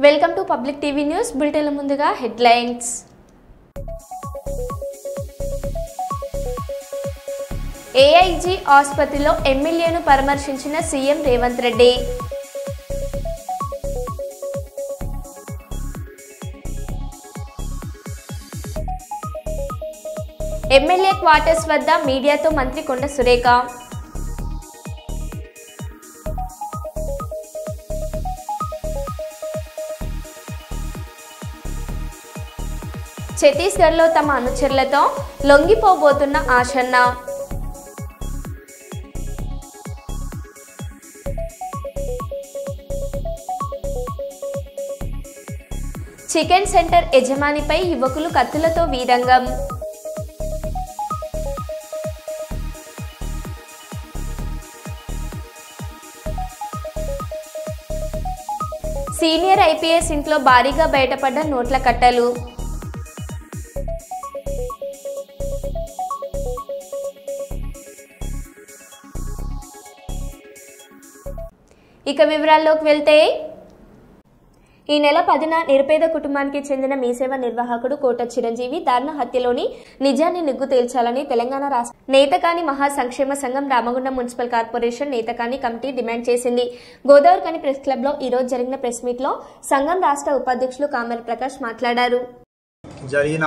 Welcome to Public TV news bulletin ముందుగా headlines. AIG ఆసుపత్రిలో ఎమ్మెల్యేను పరామర్శించిన CM Revanth Reddy. MLA quarters వద్ద మీడియాతో మంత్రి కొండ సురేఖ. ఛత్తీస్గఢ్లో తమ అనుచరులతో లొంగిపోబోతున్న ఆశన్న. చికెన్ సెంటర్ యజమానిపై యువకులు కత్తులతో వీరంగం. సీనియర్ ఐపీఎస్ ఇంట్లో భారీగా బయటపడ్డ నోట్ల కట్టలు. ఇక వివరాల్లోకి వెళ్తే, ఈ నెల 10న నిరుపేద కుటుంబానికి చెందిన మీసేవ నిర్వాహకుడు కోట చిరంజీవి దారుణ హత్యలోని నిజాన్ని నిగ్గు తేల్చాలని తెలంగాణ రాష్ట్ర నేతకాని మహా సంక్షేమ సంఘం Ramagundam municipal corporation నేతకాని committee demand చేసింది. గోదావరిఖని ప్రెస్ క్లబ్ లో ఈ రోజు జరిగిన ప్రెస్ మీట్ లో సంఘం రాష్ట్ర ఉపాధ్యక్షులు కామెర ప్రకాష్ మాట్లాడారు. జరిగిన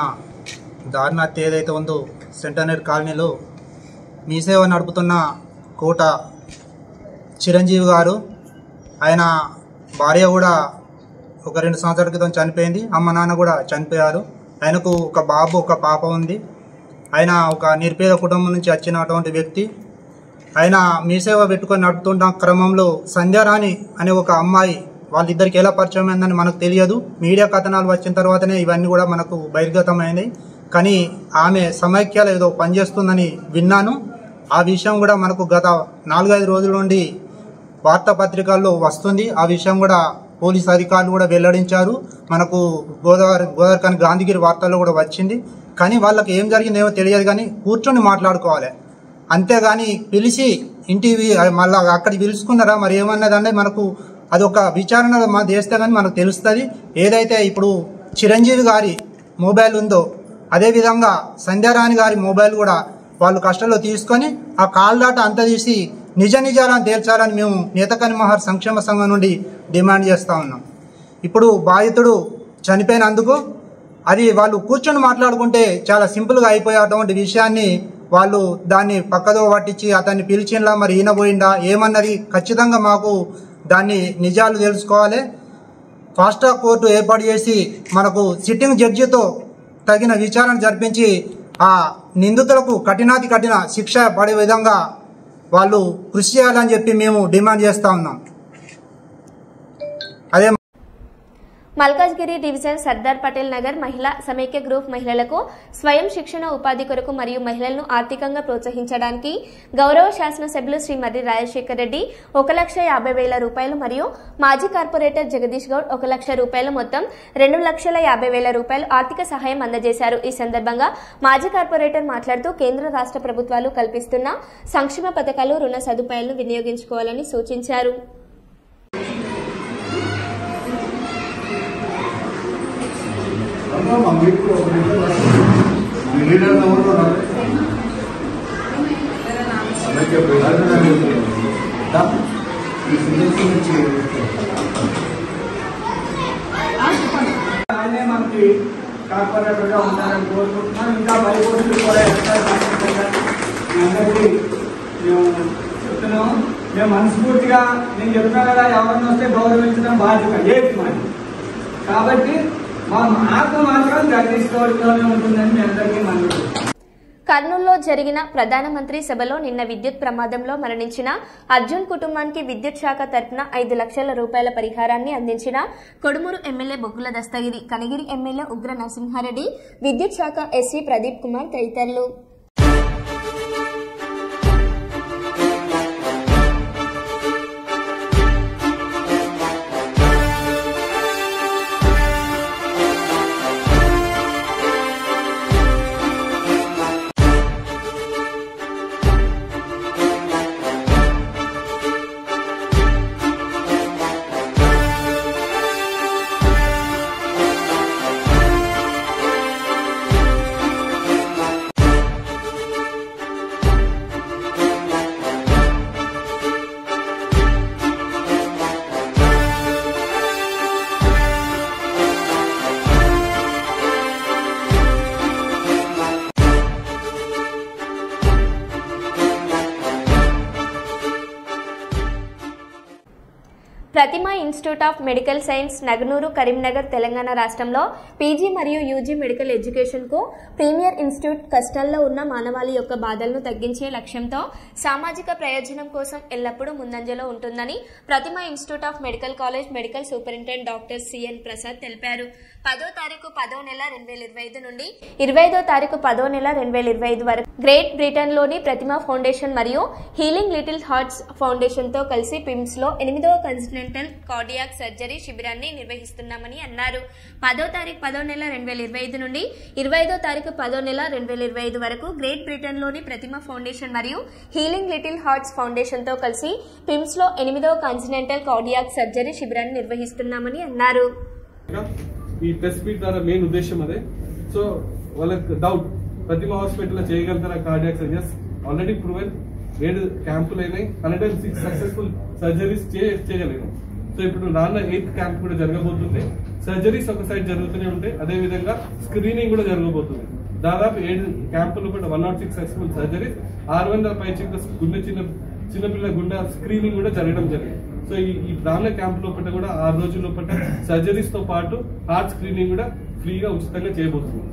దారుణ హత్య ఏదైతే ఉందో సెంటనరీ కాలనీలో మీసేవ నడుపుతున్న కోట చిరంజీవి గారు, ఆయన భార్య కూడా ఒక 2 సంవత్సరాల క్రితం చనిపోయింది. అమ్మ నాన్న కూడా చనిపోయారు. ఆయనకు ఒక బాబు ఒక పాప ఉంది. ఆయన ఒక నిరుపేద కుటుంబం నుంచి వచ్చినటువంటి వ్యక్తి. ఆయన మీసేవ పెట్టుకొని నడుపుతున్న క్రమంలో సంధ్యారాణి అనే ఒక అమ్మాయి, వాళ్ళిద్దరికి ఎలా పరిచయం అయిందని మనకు తెలియదు. మీడియా కథనాలు వచ్చిన తర్వాతనే ఇవన్నీ కూడా మనకు బహిర్గతమైనవి. కానీ ఆమె సమైక్యాలు ఏదో పనిచేస్తుందని విన్నాను. ఆ విషయం కూడా మనకు గత 4-5 రోజుల నుండి వార్తాపత్రికల్లో వస్తుంది. ఆ విషయం కూడా పోలీసు అధికారులు కూడా వెల్లడించారు. మనకు గోదావరిఖని గాంధీగిరి వార్తల్లో కూడా వచ్చింది. కానీ వాళ్ళకి ఏం జరిగిందేమో తెలియదు. కానీ కూర్చొని మాట్లాడుకోవాలి, అంతేగాని పిలిచి ఇంటివి మళ్ళీ అక్కడికి పిలుచుకున్నారా మరి ఏమన్నదంటే మనకు అదొక విచారణ చేస్తే కానీ మనకు తెలుస్తుంది. ఏదైతే ఇప్పుడు చిరంజీవి గారి మొబైల్ ఉందో అదేవిధంగా సంధ్యారాణి గారి మొబైల్ కూడా వాళ్ళు కష్టంలో తీసుకొని ఆ కాల్ డాటా అంతా తీసి నిజాలను తేల్చాలని మేము నేతకాని మహా సంక్షేమ సంఘం నుండి డిమాండ్ చేస్తూ ఉన్నాం. ఇప్పుడు బాధితుడు చనిపోయినందుకు అది వాళ్ళు కూర్చొని మాట్లాడుకుంటే చాలా సింపుల్గా అయిపోయేటువంటి విషయాన్ని వాళ్ళు దాన్ని పక్కదో పట్టించి అతన్ని పిలిచినలా మరి ఈయన పోయిందా ఏమన్నది ఖచ్చితంగా మాకు దాన్ని నిజాలు తెలుసుకోవాలి. ఫాస్ట్ ట్రాక్ కోర్టు ఏర్పాటు చేసి మనకు సిట్టింగ్ జడ్జితో తగిన విచారణ జరిపించి ఆ నిందితులకు కఠినాతి కఠిన శిక్ష పడే విధంగా వాళ్ళు కృషి చేయాలని చెప్పి మేము డిమాండ్ చేస్తా ఉన్నాం. అదే మల్కాజ్గిరి డివిజన్ సర్దార్ పటేల్ నగర్ మహిళా సమైక్య గ్రూప్ మహిళలకు స్వయం శిక్షణ ఉపాధి కొరకు మరియు మహిళలను ఆర్థికంగా ప్రోత్సహించడానికి గౌరవ శాసనసభ్యులు శ్రీ మర్రి రాజశేఖర్ రెడ్డి 1,50,000 రూపాయలు మరియు మాజీ కార్పొరేటర్ జగదీష్ గౌడ్ 1 లక్ష రూపాయలు మొత్తం 2,50,000 రూపాయలు ఆర్థిక సహాయం అందజేశారు. ఈ సందర్భంగా మాజీ కార్పొరేటర్ మాట్లాడుతూ కేంద్ర రాష్ట్ర ప్రభుత్వాలు కల్పిస్తున్న సంక్షేమ పథకాలు రుణ సదుపాయాలను వినియోగించుకోవాలని సూచించారు. మనకి కార్పొరేటర్ గా ఉంటారని కోరుకుంటున్నాం. ఇంకా బయటలు కూడా అందరికీ మేము చెప్తున్నాము. మేము మనస్ఫూర్తిగా నేను చెప్తున్నా కదా, ఎవరిని వస్తే గౌరవించడం బాధ్యత ఏది మరి. కాబట్టి మా ఆత్మ మాత్రం జగదీష్ గౌడ్లోనే ఉంటుందని మీ అందరికీ మనకు. కర్నూలులో జరిగిన ప్రధానమంత్రి సభలో నిన్న విద్యుత్ ప్రమాదంలో మరణించిన అర్జున్ కుటుంబానికి విద్యుత్ శాఖ తరఫున 5 లక్షల రూపాయల పరిహారాన్ని అందించిన కొడుమూరు ఎమ్మెల్యే బొగ్గుల దస్తగిరి, కనగిరి ఎమ్మెల్యే ఉగ్ర నరసింహారెడ్డి, విద్యుత్ శాఖ ఎస్సీ ప్రదీప్ కుమార్ తదితరులు. Prathima institute of medical science Nagnoor Karimnagar Telangana రాష్ట్రంలో పీజీ మరియు యూజీ మెడికల్ ఎడ్యుకేషన్ కు ప్రీమియర్ ఇన్స్టిట్యూట్ కష్టాల్లో ఉన్న మానవాళి యొక్క బాధలను తగ్గించే లక్ష్యంతో సామాజిక ప్రయోజనం కోసం ఎల్లప్పుడూ ముందంజలో ఉంటుందని Prathima institute of medical college medical superintendent doctor CN Prasad తెలిపారు. 10వ తారీఖు 10వ నెల 2025 నుండి 25వ తారీఖు 10వ నెల 2025 వరకు గ్రేట్ బ్రిటన్ లోని ప్రతిమ ఫౌండేషన్ మరియు హీలింగ్ లిటిల్ హార్ట్స్ ఫౌండేషన్ తో కలిసి పిమ్స్ లో 8వ కాన్స్టినెంటల్ కార్డియాక్ సర్జరీ శిబిరాన్ని నిర్వహిస్తున్నామని అన్నారు. 10వ తారీఖు 10వ నెల 2025 నుండి 25వ తారీఖు 10వ నెల 2025 వరకు గ్రేట్ బ్రిటన్ లోని ప్రతిమ ఫౌండేషన్ మరియు హీలింగ్ లిటిల్ హార్ట్స్ ఫౌండేషన్ తో కలిసి పిమ్స్ లో 8వ కాన్స్టినెంటల్ కార్డియాక్ సర్జరీ శిబిరాన్ని నిర్వహిస్తున్నామని అన్నారు. ఈ ప్రెస్ మీట్ ద్వారా మెయిన్ ఉద్దేశం అదే. సో వాళ్ళకి డౌట్ ప్రతిమ హాస్పిటల్ చేయగలుగుతారా కార్డియాక్ సర్జరీస్? ఆల్రెడీ ప్రూవెన్ 7 క్యాంపులు అయినాయి, 106 సక్సెస్ఫుల్ సర్జరీస్ చేయగలిగాం. సో ఇప్పుడు రాన్న 8th క్యాంప్ కూడా జరగబోతుంది. సర్జరీస్ ఒక సైడ్ జరుగుతూనే ఉంటాయి, అదే విధంగా స్క్రీనింగ్ కూడా జరగబోతుంది. దాదాపు 7 క్యాంపులు కూడా 106 సక్సెస్ఫుల్ సర్జరీస్, 600 పైచిక గుండె చిన్నపిల్లల గుండె స్క్రీనింగ్ కూడా జరగడం జరిగింది. సో ఈ రాన్న క్యాంప్ లోపల కూడా 6 రోజుల లోపల సర్జరీస్ తో పాటు హార్ట్ స్క్రీనింగ్ కూడా ఫ్రీగా ఉచితంగా చేయబోతున్నాం.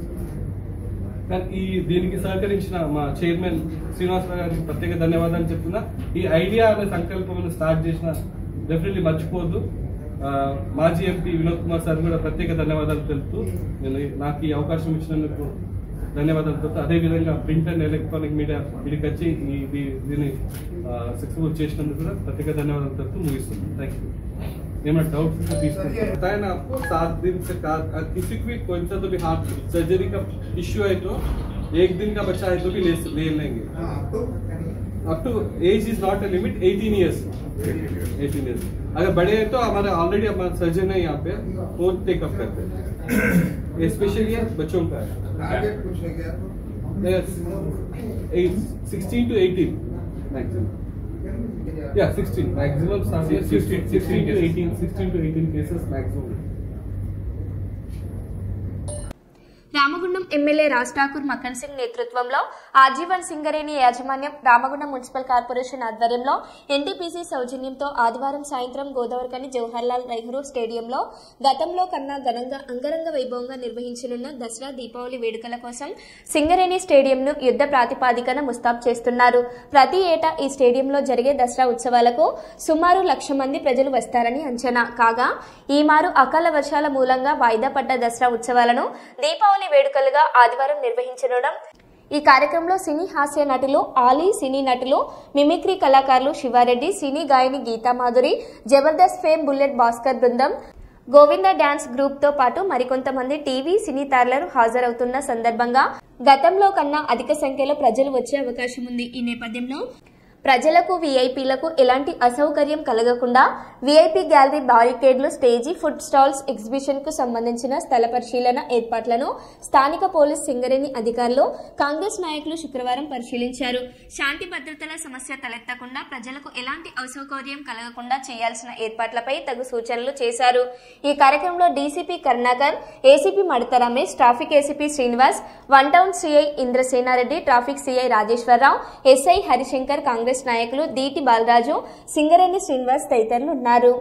దీనికి సహకరించిన మా చైర్మన్ శ్రీనివాసరావు గారికి ప్రత్యేక ధన్యవాదాలు చెప్తున్నా. ఈ ఐడియా అనే సంకల్పం స్టార్ట్ చేసిన డెఫినెట్లీ మర్చిపోవద్దు. మాజీ ఎంపీ వినోద్ కుమార్ సార్ కూడా ప్రత్యేక ధన్యవాదాలు తెలుపుతూ నాకు ఈ అవకాశం ఇచ్చినందుకు ధన్యవాదాలు తెలుపుతూ, అదేవిధంగా ప్రింట్ అండ్ ఎలక్ట్రానిక్ మీడియా వీడికి వచ్చి దీన్ని సక్సెస్ఫుల్ చేసినందుకు కూడా ప్రత్యేక ధన్యవాదాలు తెలుపుతూ ముగిస్తుంది. Thank you. ఏమైనా डाउट्स बताया ना आपको 7 दिन से किसी भी कोई सा तो भी हार्ट सर्जरी का इश्यू है तो 1 दिन का बच्चा है तो भी ले लेंगे. Up to age is not a limit. 18 years अगर बड़े हैं तो हमारे ऑलरेडी हमारा सर्जन है यहाँ पे, वो टेकअप करते हैं. स्पेशली बच्चों का है 16 to 18 maximum. Yeah, 16 maximum. 16 to 18 cases maximum. Ramagundam MLA Raj Thakur Makkan Singh నేతృత్వంలో ఆజీవన్ సింగరేణి యాజమాన్యం రామగుండం మున్సిపల్ కార్పొరేషన్ ఆధ్వర్యంలో ఎన్టీపీసీ సౌజన్యంతో ఆదివారం సాయంత్రం గోదావరికని జవహర్లాల్ నెహ్రూ స్టేడియంలో గతంలో కన్నా ఘనంగా అంగరంగ వైభవంగా నిర్వహించనున్న దసరా దీపావళి వేడుకల కోసం సింగరేణి స్టేడియంను యుద్ధ ప్రాతిపాదికన ముస్తాబు చేస్తున్నారు. ప్రతి ఏటా ఈ స్టేడియంలో జరిగే దసరా ఉత్సవాలకు సుమారు 1,00,000 మంది ప్రజలు వస్తారని అంచనా. కాగా ఈ మారు అకాల వర్షాల మూలంగా వాయిదా పడ్డ దసరా ఉత్సవాలను దీపావళి వేడుకలుగా ఆదివారం నిర్వహించనుండడం. ఈ కార్యక్రమంలో సినీ హాస్య నటులు ఆలీ, సినీ నటులు మిమిక్రీ కళాకారులు శివారెడ్డి, సినీ గాయని గీతామాధురి, జబర్దస్త్ ఫేమ్ బుల్లెట్ భాస్కర్ బృందం, గోవింద డాన్స్ గ్రూప్ తో పాటు మరికొంతమంది టీవీ సినీ తారలు హాజరవుతున్న సందర్భంగా గతంలో కన్నా అధిక సంఖ్యలో ప్రజలు వచ్చే అవకాశం ఉంది. ఈ నేపథ్యంలో ప్రజలకు వీఐపీలకు ఎలాంటి అసౌకర్యం కలగకుండా వీఐపీ గ్యాలరీ, బారికేడ్లు, స్టేజీ, ఫుడ్ స్టాల్స్, ఎగ్జిబిషన్ కు సంబంధించిన స్థల పరిశీలన ఏర్పాట్లను స్థానిక పోలీస్ సింగరేణి అధికారులు, కాంగ్రెస్ నాయకులు శుక్రవారం పరిశీలించారు. శాంతి భద్రతల సమస్య తలెత్తకుండా ప్రజలకు ఎలాంటి అసౌకర్యం కలగకుండా చేయాల్సిన ఏర్పాట్లపై తగు సూచనలు చేశారు. ఈ కార్యక్రమంలో DCP Karunakar, ACP Madatha Ramesh, traffic ACP Srinivas, 1 town CI Indrasena Reddy, traffic CI Rajeswara Rao, SI Harishankar, Congress నాయకులు దీటి బాలరాజు, సింగరేణి శ్రీనివాస్ తదితరులు ఉన్నారు.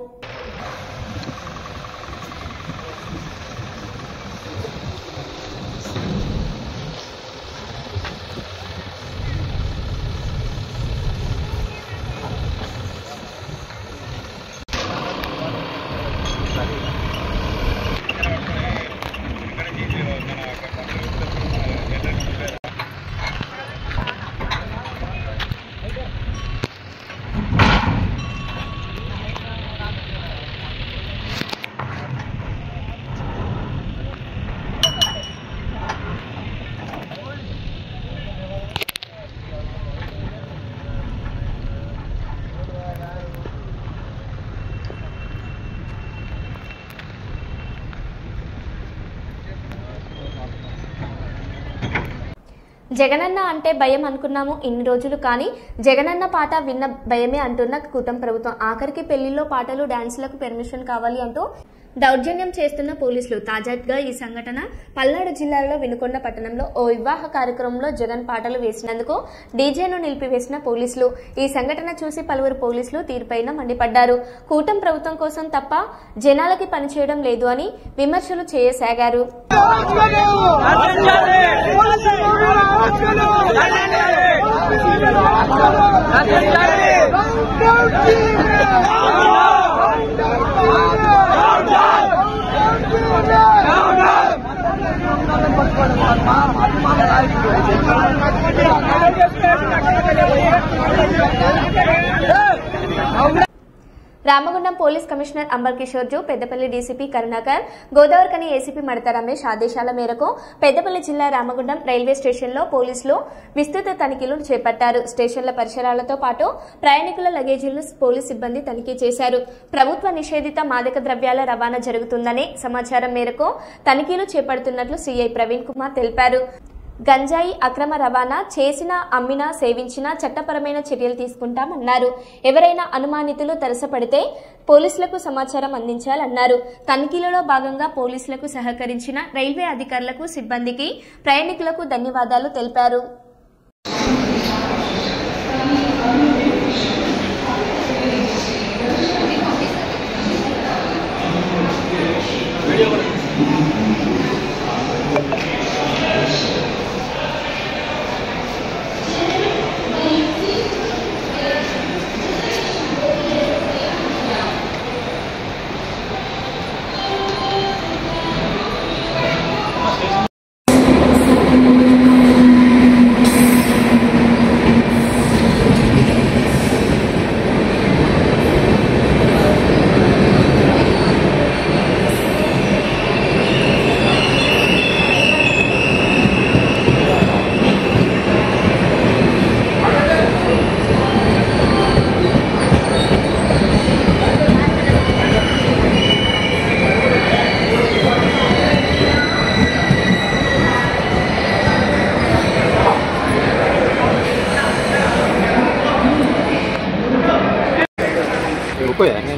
జగనన్న అంటే భయం అనుకున్నాము ఇన్ని రోజులు, కానీ జగనన్న పాట విన్న భయమే అంటున్న కూటమి ప్రభుత్వం. ఆఖరికి పెళ్లిలో పాటలు, డాన్సులకు పర్మిషన్ కావాలి అంటూ దౌర్జన్యం చేస్తున్న పోలీసులు. తాజాగా ఈ సంఘటన పల్నాడు జిల్లాలో వినుకొండ పట్టణంలో ఓ వివాహ కార్యక్రమంలో జగన్ పాటలు వేసినందుకు డీజేను నిలిపివేసిన పోలీసులు. ఈ సంఘటన చూసి పలువురు పోలీసులు తీరుపైన మండిపడ్డారు. కూటమి ప్రభుత్వం కోసం తప్ప జనాలకి పనిచేయడం లేదు అని విమర్శలు చేయసాగారు. Ramagundam police commissioner Amber Kishore Jha, Peddapalli DCP Karunakar, Godavarikhani ACP Madatha Ramesh ఆదేశాల మేరకు పెద్దపల్లి జిల్లా రామగుండం రైల్వే స్టేషన్లో పోలీసులు విస్తృత తనిఖీలు చేపట్టారు. స్టేషన్ల పరిసరాలతో పాటు ప్రయాణికుల లగేజీలను పోలీస్ సిబ్బంది తనిఖీ చేశారు. ప్రభుత్వ నిషేధిత మాదక ద్రవ్యాల రవాణా జరుగుతుందనే సమాచారం మేరకు తనిఖీలు చేపడుతున్నట్లు సీఐ ప్రవీణ్ కుమార్ తెలిపారు. గంజాయి అక్రమ రవాణా చేసినా, అమ్మినా, సేవించినా చట్టపరమైన చర్యలు తీసుకుంటామన్నారు. ఎవరైనా అనుమానితులు తరసపడితే పోలీసులకు సమాచారం అందించాలన్నారు. తనిఖీలలో భాగంగా పోలీసులకు సహకరించిన రైల్వే అధికారులకు, సిబ్బందికి, ప్రయాణికులకు ధన్యవాదాలు తెలిపారు.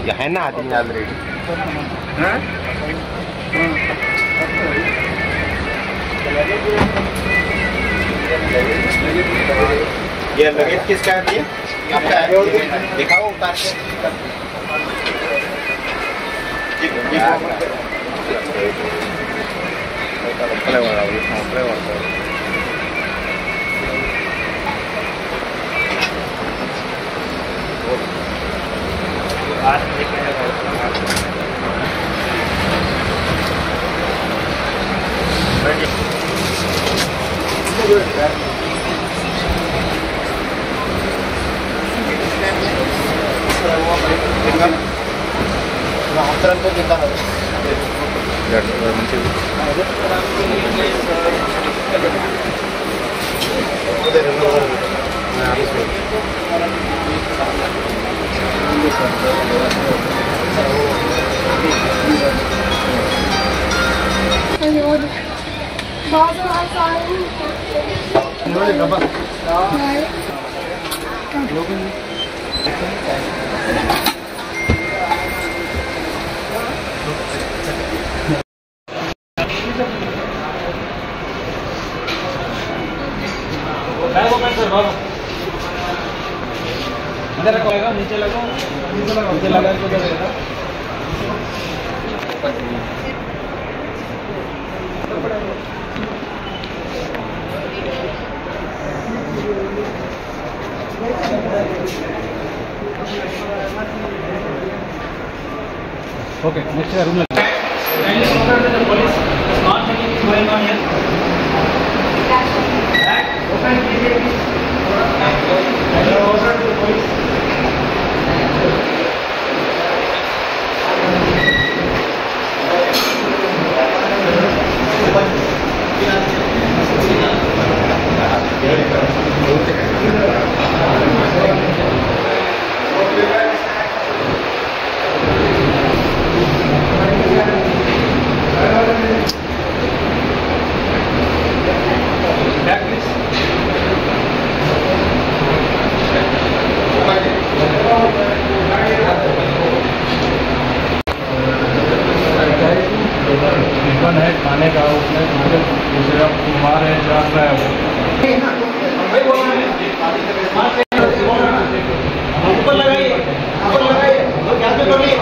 Yahan na tinggal ready. ये लगेज किसका है? आपका है? दिखाओ उतार के. नीचे लगा Okay, next room. Kindly order to the police. Not checking is going on here. Open CCTV. Kindly order to the police. Tiffin है खाने का, उसमें दूसरा कुमार है जा रहा है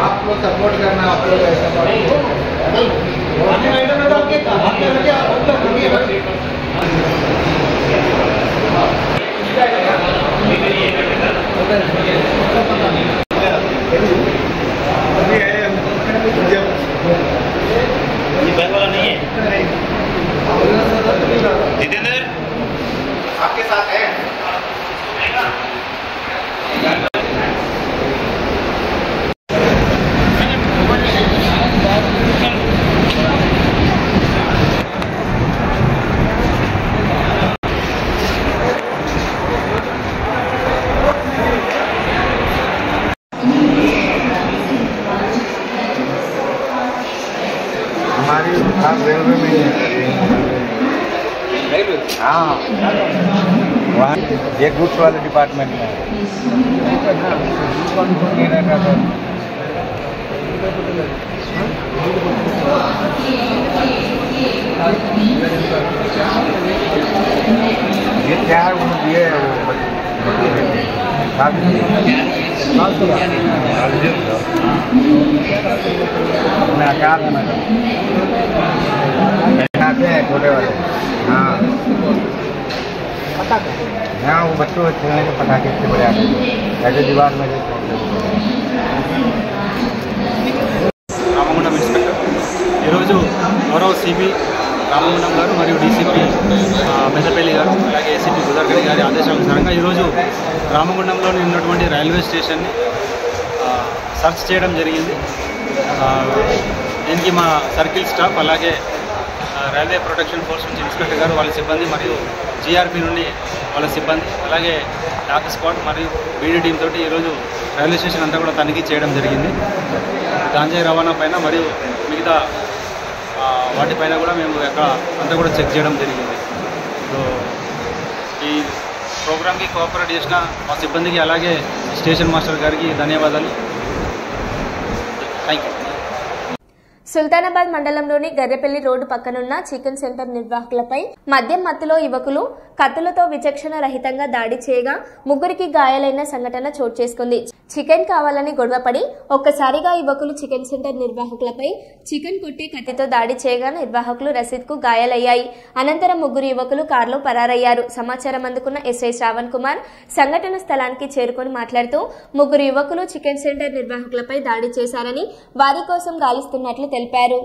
आप लोग सपोर्ट करना, आप लोग ऐसा जितेंद्र आपके साथ है। हमारी रेलवे में हाँ वहाँ एक गुड्स वाले डिपार्टमेंट में ये क्या है ये क्या आते हैं छोटे वाले। हाँ हाँ वो बच्चों के खेलने के पटाखे इतने बड़े आते हैं ऐसे दीवार में। రామగుండం ఇన్స్పెక్టర్ ఈరోజు గౌరవ సిపి రామగుండం గారు మరియు డీసీపీ పెద్దపల్లి గారు అలాగే ఏసీపీ గుదర్గడి గారి ఆదేశానుసారంగా ఈరోజు రామగుండంలోని ఉన్నటువంటి రైల్వే స్టేషన్ని సర్చ్ చేయడం జరిగింది. దీనికి మా సర్కిల్ స్టాఫ్ అలాగే రైల్వే ప్రొటెక్షన్ ఫోర్స్ నుంచి ఇన్స్పెక్టర్ గారు వాళ్ళ సిబ్బంది మరియు జీఆర్పీ నుండి వాళ్ళ సిబ్బంది అలాగే డాక్ స్క్వాడ్ మరియు బీడీ టీం తోటి ఈరోజు రైల్వే స్టేషన్ అంతా కూడా తనిఖీ చేయడం జరిగింది. గాంజాయి రవాణా పైన మరియు మిగతా వాటిపైన కూడా మేము ఎక్కడ అంతా కూడా చెక్ చేయడం జరిగింది. సో ఈ ప్రోగ్రామ్కి కోఆపరేట్ చేసిన మా సిబ్బందికి అలాగే స్టేషన్ మాస్టర్ గారికి ధన్యవాదాలు. Thank you. సుల్తానాబాద్ మండలంలోని గర్రెపల్లి రోడ్డు పక్కనున్న చికెన్ సెంటర్ నిర్వాహకులపై మద్యం మత్తులో యువకులు కత్తులతో విచక్షణ రహితంగా దాడి చేయగా ముగ్గురికి గాయాలైన సంఘటన చోటు చేసుకుంది. చికెన్ కావాలని గొడవపడి ఒక్కసారిగా యువకులు చికెన్ సెంటర్ నిర్వాహకులపై చికెన్ కొట్టి కత్తితో దాడి చేయగా నిర్వాహకులు రసీద్కు గాయాలయ్యాయి. అనంతరం ముగ్గురు యువకులు కారులో పరారయ్యారు. సమాచారం అందుకున్న ఎస్ఐ శ్రావణ్ కుమార్ సంఘటన స్థలానికి చేరుకుని మాట్లాడుతూ ముగ్గురు యువకులు చికెన్ సెంటర్ నిర్వాహకులపై దాడి చేశారని వారి కోసం గాలిస్తున్నట్లు తెలిపారు.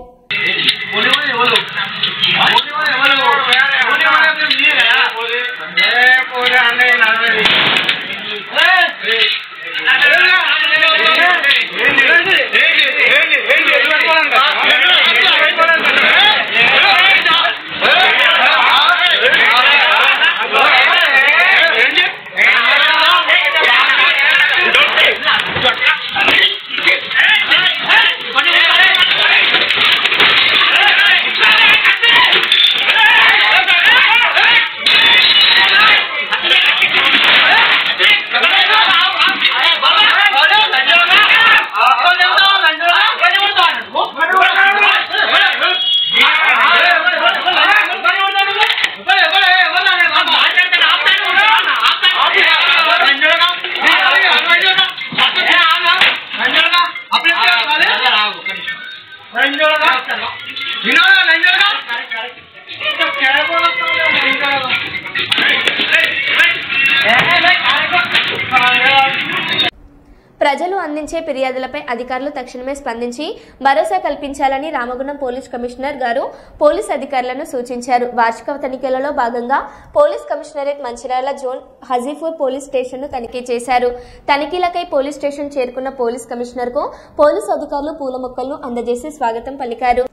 ప్రజలు అందించే ఫిర్యాదులపై అధికారులు తక్షణమే స్పందించి భరోసా కల్పించాలని రామగుండం పోలీస్ కమిషనర్ గారు పోలీస్ అధికారులను సూచించారు. వార్షిక తనిఖీలలో భాగంగా police commissionerate Mancherial zone Hajipur police స్టేషన్ను తనిఖీ చేశారు. తనిఖీలకై పోలీస్ స్టేషన్ చేరుకున్న పోలీస్ కమిషనర్ కు పోలీస్ అధికారులు పూల మొక్కలను అందజేసి స్వాగతం పలికారు.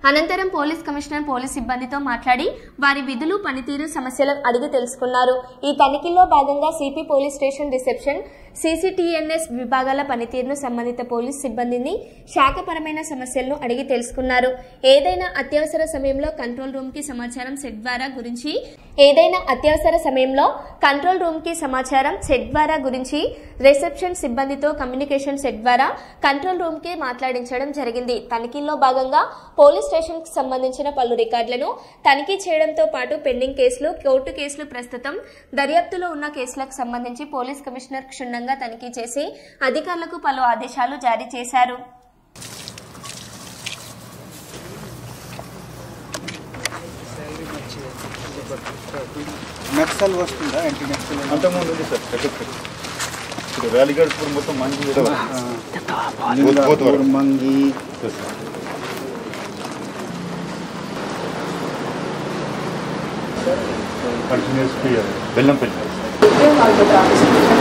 అనంతరం పోలీస్ కమిషనర్ పోలీస్ సిబ్బందితో మాట్లాడి వారి విధులు పనితీరు సమస్యలను అడిగి తెలుసుకున్నారు. ఈ తనిఖీల్లో భాగంగా CP police station reception CCTNS విభాగాల పనితీరును సంబంధిత పోలీస్ సిబ్బందిని శాఖపరమైన సమస్యలను అడిగి తెలుసుకున్నారు. ఏదైనా అత్యవసర సమయంలో కంట్రోల్ రూమ్ కి సమాచారం సెట్ ద్వారా గురించి రిసెప్షన్ సిబ్బందితో కమ్యూనికేషన్ సెట్ ద్వారా కంట్రోల్ రూమ్ కి మాట్లాడించడం జరిగింది. తనిఖీల్లో భాగంగా పోలీస్ స్టేషన్ కు సంబంధించిన పలు రికార్డులను తనిఖీ చేయడంతో పాటు పెండింగ్ కేసులు, కోర్టు కేసులు, ప్రస్తుతం దర్యాప్తులో ఉన్న కేసులకు సంబంధించి పోలీస్ కమిషనర్ క్షుణ్ణంగా తనిఖీ చేసి అధికారులకు పలు ఆదేశాలు జారీ చేశారు. నక్సల్ వస్తుందా? యాంటీ నక్సల్ అంతకుముందు ఉంది సార్. ఇప్పుడు వ్యాలీగఢ్ మొత్తం మంగి మంగి కంటిన్యూస్ బెల్లంపల్లి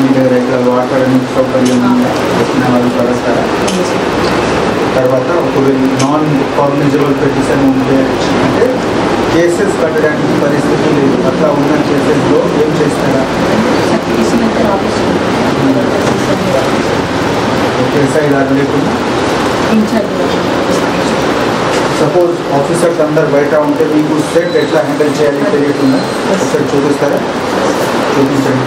మీ దగ్గర ఇక్కడ వాటర్ సౌకర్యం వచ్చిన వాళ్ళు కలుస్తారా? తర్వాత ఒకవేళ నాన్ కాగ్నిజబుల్ పెటిషన్ ఉంటే అంటే కేసెస్ కట్టడానికి పరిస్థితి లేదు, అట్లా ఉన్న కేసెస్లో ఏం చేస్తారా? కేసీ లాగా లేకుండా సపోజ్ ఆఫీసర్స్ అందరు బయట ఉంటే మీకు సెట్ ఎట్లా హ్యాండిల్ చేయాలి తెలియకుండా ఒకసారి చూపిస్తారా? చూపించండి.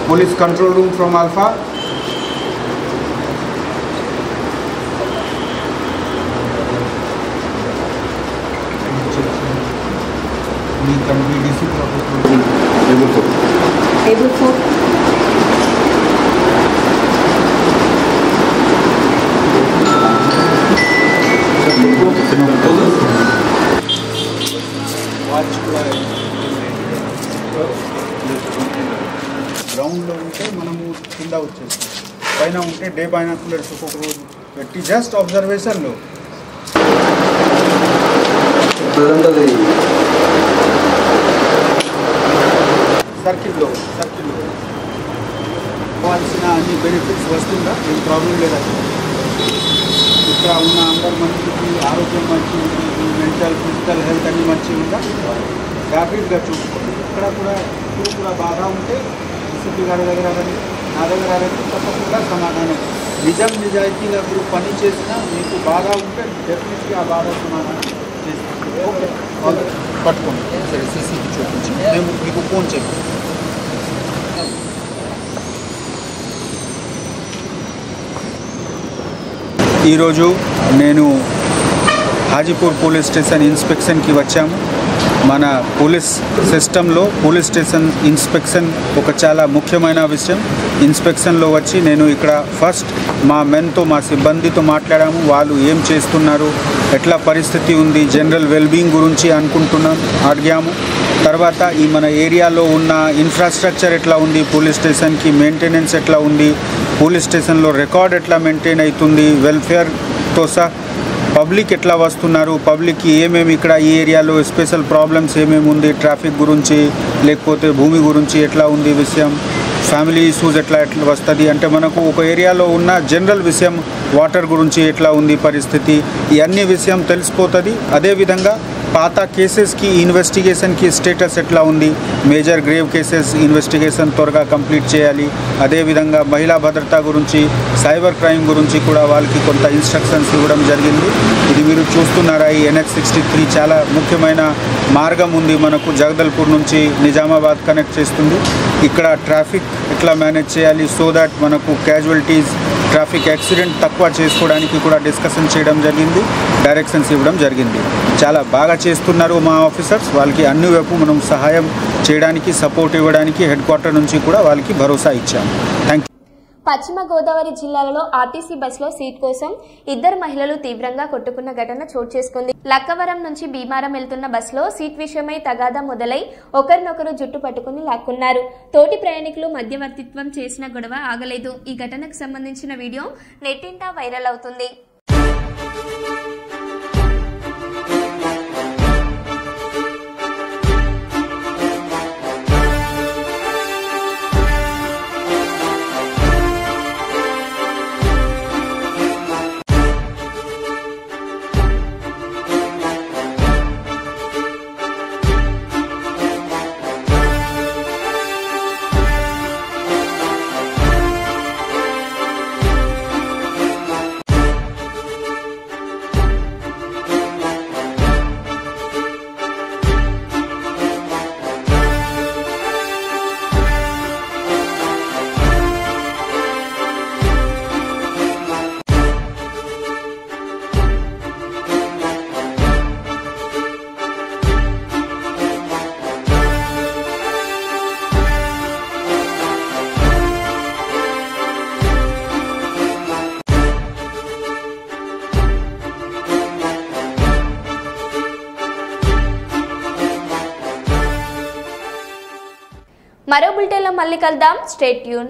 Police control room from Alpha. We complete DC professional. Table 4. Watch గ్రౌండ్లో ఉంటే మనము కింద వచ్చేస్తాం, పైన ఉంటే డే బైనాక్యులర్స్ ఒక్కొక్క రోజు పెట్టి జస్ట్ అబ్జర్వేషన్లో సర్కిల్లో కావాల్సిన అన్ని బెనిఫిట్స్ వస్తుందా? ఏం ప్రాబ్లం లేదా? ఇక్కడ ఉన్న అందరు మనుషులకి ఆరోగ్యం మంచి ఉంటుంది, మెంటల్ ఫిజికల్ హెల్త్ అన్ని మంచిగా ఉందా? ర్యాపిడ్గా చూసుకోండి. ఇక్కడ కూడా బాగా ఉంటే డిసిపి గారి దగ్గర కానీ నా దగ్గర కానీ తప్పకుండా సమాధానం. నిజాయితీగా మీరు పని చేసినా మీకు బాగా ఉంటే డెఫినెట్గా ఆ బాగా సమాధానం చేస్తాం. ఓకే, పట్టుకోండి. సరే, సీసీకి చూపించి మేము మీకు ఫోన్ చెప్పి. ఈరోజు నేను హాజీపూర్ పోలీస్ స్టేషన్ ఇన్స్పెక్షన్కి వచ్చాము. మన పోలీస్ సిస్టంలో పోలీస్ స్టేషన్ ఇన్స్పెక్షన్ ఒక చాలా ముఖ్యమైన విషయం. ఇన్స్పెక్షన్లో వచ్చి నేను ఇక్కడ ఫస్ట్ మా సిబ్బందితో మాట్లాడాము. వాళ్ళు ఏం చేస్తున్నారు, ఎట్లా పరిస్థితి ఉంది, జనరల్ వెల్బీయింగ్ గురించి అడిగాము. తర్వాత ఈ మన ఏరియాలో ఉన్న ఇన్ఫ్రాస్ట్రక్చర్ ఎట్లా ఉంది, పోలీస్ స్టేషన్కి మెయింటెనెన్స్ ఎట్లా ఉంది, పోలీస్ స్టేషన్లో రికార్డ్ ఎట్లా మెయింటైన్ అవుతుంది, వెల్ఫేర్తో సహా పబ్లిక్ ఎట్లా వస్తున్నారు, పబ్లిక్కి ఏమేమి ఇక్కడ ఈ ఏరియాలో స్పెషల్ ప్రాబ్లమ్స్ ఏమేమి ఉంది, ట్రాఫిక్ గురించి లేకపోతే భూమి గురించి ఎట్లా ఉంది విషయం, ఫ్యామిలీ ఇష్యూస్ ఎట్లా వస్తుంది అంటే మనకు ఒక ఏరియాలో ఉన్న జనరల్ విషయం, వాటర్ గురించి ఎట్లా ఉంది పరిస్థితి, ఈ అన్ని విషయం తెలిసిపోతుంది. అదేవిధంగా పాత కేసెస్కి ఇన్వెస్టిగేషన్కి స్టేటస్ ఎట్లా ఉంది, మేజర్ గ్రేవ్ కేసెస్ ఇన్వెస్టిగేషన్ త్వరగా కంప్లీట్ చేయాలి. అదేవిధంగా మహిళా భద్రత గురించి, సైబర్ క్రైమ్ గురించి కూడా వాళ్ళకి కొంత ఇన్స్ట్రక్షన్స్ ఇవ్వడం జరిగింది. ఇది మీరు చూస్తున్నారా, ఈ NH63 చాలా ముఖ్యమైన మార్గం ఉంది మనకు, జగదల్పూర్ నుంచి నిజామాబాద్ కనెక్ట్ చేస్తుంది. ఇక్కడ ట్రాఫిక్ ఎట్లా మేనేజ్ చేయాలి సో దాట్ మనకు క్యాజువల్టీస్, ట్రాఫిక్ యాక్సిడెంట్ తక్కువ చేసుకోవడానికి కూడా డిస్కషన్ చేయడం జరిగింది, డైరెక్షన్స్ ఇవ్వడం జరిగింది. చాలా బాగా చేస్తున్నారు మా ఆఫీసర్స్. వాళ్ళకి అన్ని వైపు మనం సహాయం చేయడానికి, సపోర్ట్ ఇవ్వడానికి హెడ్ క్వార్టర్ నుంచి కూడా వాళ్ళకి భరోసా ఇచ్చాము. Thank you. పశ్చిమ గోదావరి జిల్లాలో ఆర్టీసీ బస్సులో సీట్ కోసం ఇద్దరు మహిళలు తీవ్రంగా కొట్టుకున్న ఘటన చోటు చేసుకుంది. లక్కవరం నుంచి భీమారం వెళ్తున్న బస్సులో సీట్ విషయమై తగాదా మొదలై ఒకరినొకరు జుట్టు పట్టుకుని లాక్కున్నారు. తోటి ప్రయాణికులు మధ్యవర్తిత్వం చేసిన గొడవ ఆగలేదు. ఈ ఘటనకు సంబంధించిన వీడియో నెట్టింటా వైరల్ అవుతుంది. మరో బులెటిన్లో మళ్ళీ కలుద్దాం. Stay tune.